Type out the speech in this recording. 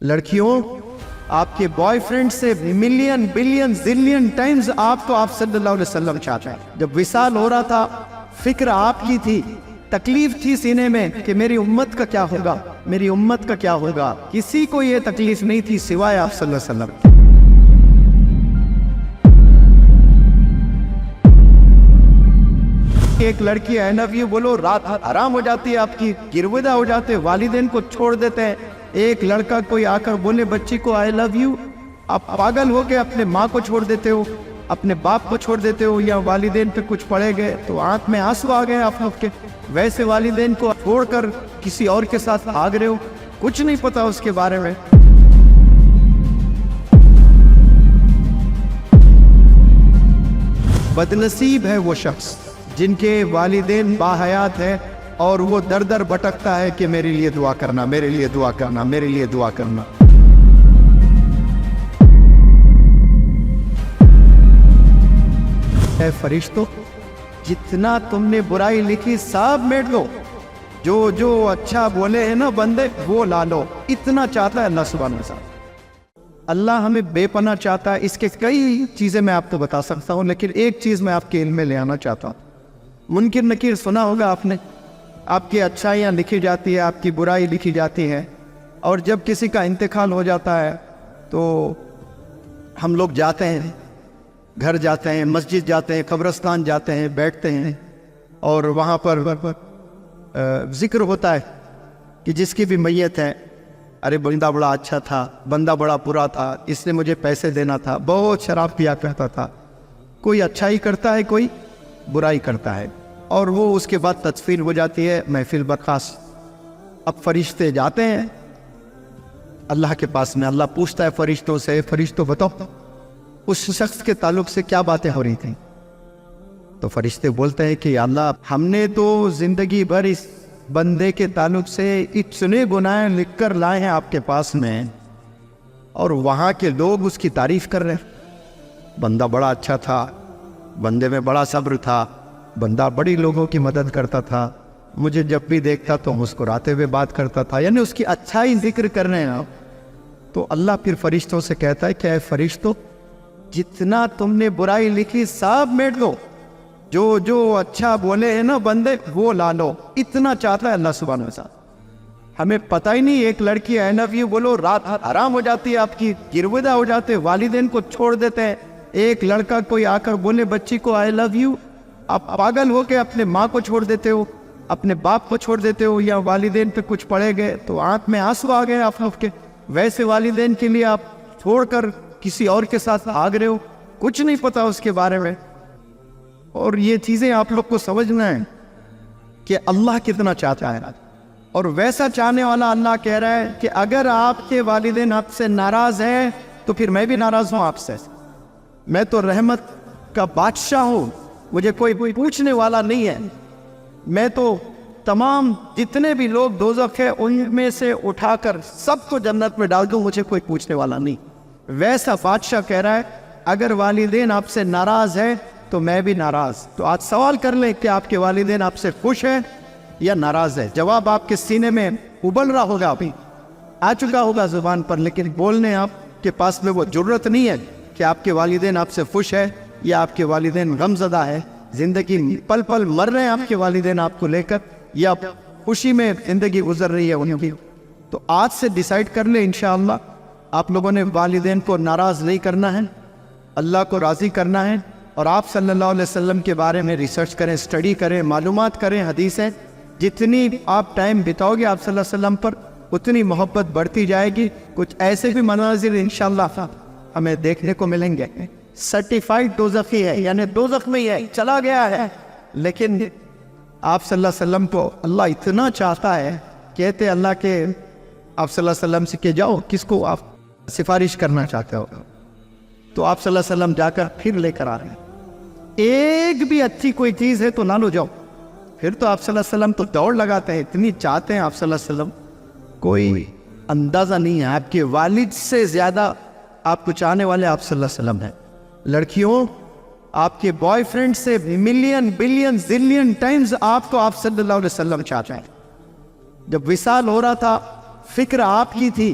لڑکیوں آپ کے بوائے فرینڈ سے ملین بلین زلین ٹائمز آپ صلی اللہ علیہ وسلم چاہتے ہیں. جب وصال ہو رہا تھا فکر آپ کی تھی، تکلیف تھی سینے میں کہ میری امت کا کیا ہوگا، میری امت کا کیا ہوگا. کسی کو یہ تکلیف نہیں تھی سوائے آپ صلی اللہ علیہ وسلم. ایک لڑکی آئی لو یو بولو، رات حرام ہو جاتی ہے آپ کی، گرویدہ ہو جاتے، والدین کو چھوڑ دیتے ہیں. ایک لڑکا کوئی آ کر بولے بچی کو آئی لو یو، آپ پاگل ہو کے اپنے ماں کو چھوڑ دیتے ہو، اپنے باپ کو چھوڑ دیتے ہو، یا والدین پہ کچھ پڑے گئے تو آنکھ میں آنسو آ گئے آپ لوگ کے. ویسے والدین کو چھوڑ کر کسی اور کے ساتھ بھاگ رہے ہو، کچھ نہیں پتا اس کے بارے میں. بدنصیب ہے وہ شخص جن کے والدین باحیات ہے اور وہ در در بھٹکتا ہے کہ میرے لیے دعا کرنا، میرے لیے دعا کرنا، میرے لیے دعا کرنا. اے فرشتوں، جتنا تم نے برائی لکھی سب میٹ لو، جو جو اچھا بولے ہیں نا بندے وہ لا لو. اتنا چاہتا ہے اللہ سبحانہ وتعالی. اللہ ہمیں بے پناہ چاہتا ہے. اس کے کئی چیزیں میں آپ کو بتا سکتا ہوں، لیکن ایک چیز میں آپ کے علم میں لے آنا چاہتا ہوں. منکر نکیر سنا ہوگا آپ نے، آپ کی اچھائیاں لکھی جاتی ہے، آپ کی برائی لکھی جاتی ہے، اور جب کسی کا انتقال ہو جاتا ہے تو ہم لوگ جاتے ہیں، گھر جاتے ہیں، مسجد جاتے ہیں، قبرستان جاتے ہیں، بیٹھتے ہیں، اور وہاں پر ذکر ہوتا ہے کہ جس کی بھی میت ہے، ارے بندہ بڑا اچھا تھا، بندہ بڑا برا تھا، اس نے مجھے پیسے دینا تھا، بہت شراب پیا کرتا تھا. کوئی اچھائی کرتا ہے، کوئی برائی کرتا ہے، اور وہ اس کے بعد تدفین ہو جاتی ہے، محفل برخاست. اب فرشتے جاتے ہیں اللہ کے پاس میں. اللہ پوچھتا ہے فرشتوں سے، فرشتوں بتاؤ اس شخص کے تعلق سے کیا باتیں ہو رہی تھیں. تو فرشتے بولتے ہیں کہ اللہ، ہم نے تو زندگی بھر اس بندے کے تعلق سے اتنے گناہ لکھ کر لائے ہیں آپ کے پاس میں، اور وہاں کے لوگ اس کی تعریف کر رہے ہیں. بندہ بڑا اچھا تھا، بندے میں بڑا صبر تھا، بندہ بڑی لوگوں کی مدد کرتا تھا، مجھے جب بھی دیکھتا تو مسکراتے ہوئے بات کرتا تھا. یعنی اس کی اچھائی ذکر کر رہے ہیں آپ. تو اللہ پھر فرشتوں سے کہتا ہے کہ اے فرشتوں، جتنا تم نے برائی لکھی سب میٹ لو، جو جو اچھا بولے ہیں نا بندے وہ لا لو. اتنا چاہتا ہے اللہ سبحانہ وتعالی. ہمیں پتہ ہی نہیں، ایک لڑکی آئی لو یو بولو، رات حرام ہو جاتی ہے آپ کی، گرویدہ ہو جاتے، والدین کو چھوڑ دیتے ہیں. ایک لڑکا کوئی آ کر بولے بچی کو آئی لو یو، آپ پاگل ہو کے اپنے ماں کو چھوڑ دیتے ہو، اپنے باپ کو چھوڑ دیتے ہو، یا والدین پہ کچھ پڑے گئے تو آنکھ میں آنسو آ گئے آپ لوگ کے. ویسے والدین کے لیے آپ چھوڑ کر کسی اور کے ساتھ بھاگ رہے ہو، کچھ نہیں پتا اس کے بارے میں. اور یہ چیزیں آپ لوگ کو سمجھنا ہے کہ اللہ کتنا چاہتا ہے، اور ویسا چاہنے والا اللہ کہہ رہا ہے کہ اگر آپ کے والدین آپ سے ناراض ہیں تو پھر میں بھی ناراض ہوں آپ سے. میں تو رحمت کا بادشاہ ہوں، مجھے کوئی پوچھنے والا نہیں ہے. میں تو تمام جتنے بھی لوگ دوزخ ہے ان میں سے اٹھا کر سب کو جنت میں ڈال دوں، مجھے کوئی پوچھنے والا نہیں. ویسا بادشاہ کہہ رہا ہے اگر والدین آپ سے ناراض ہیں تو میں بھی ناراض. تو آج سوال کر لیں کہ آپ کے والدین آپ سے خوش ہیں یا ناراض ہے. جواب آپ کے سینے میں ابل رہا ہوگا، ابھی آ چکا ہوگا زبان پر، لیکن بولنے آپ کے پاس میں وہ جرت نہیں ہے کہ آپ کے والدین آپ سے خوش ہے یا آپ کے والدین غم زدہ ہے. زندگی پل پل مر رہے ہیں آپ کے والدین آپ کو لے کر، یا خوشی میں زندگی گزر رہی ہے انہیں کی. تو آج سے ڈیسائیڈ کر لیں انشاءاللہ آپ لوگوں نے والدین کو ناراض نہیں کرنا ہے، اللہ کو راضی کرنا ہے. اور آپ صلی اللہ علیہ وسلم کے بارے میں ریسرچ کریں، اسٹڈی کریں، معلومات کریں، حدیثیں. جتنی آپ ٹائم بتاؤ گے آپ صلی اللہ علیہ وسلم پر اتنی محبت بڑھتی جائے گی. کچھ ایسے بھی مناظر انشاءاللہ ہمیں دیکھنے کو ملیں گے. سرٹیفائیڈ دوزخی ہے، یعنی دوزخ میں ہی ہے، چلا گیا ہے، لیکن آپ صلی اللہ علیہ وسلم کو اللہ اتنا چاہتا ہے. کہتے اللہ کے آپ صلی اللہ علیہ وسلم سے کہ جاؤ کس کو آپ سفارش کرنا چاہتے ہو، تو آپ صلی اللہ علیہ وسلم جا کر پھر لے کر آ رہے ہیں. ایک بھی اچھی کوئی چیز ہے تو نہ لو جاؤ. پھر تو آپ صلی اللہ علیہ وسلم تو دوڑ لگاتے ہیں، اتنی چاہتے ہیں آپ صلی اللہ علیہ وسلم، کوئی اندازہ نہیں ہے. آپ کے والد سے زیادہ آپ کو چاہنے والے آپ صلی اللہ علیہ وسلم ہیں. لڑکیوں، آپ کے بوائے فرینڈ سے ملین بلین زلین ٹائمز آپ صلی اللہ علیہ وسلم چاہتے ہیں. جب وصال ہو رہا تھا فکر آپ کی تھی،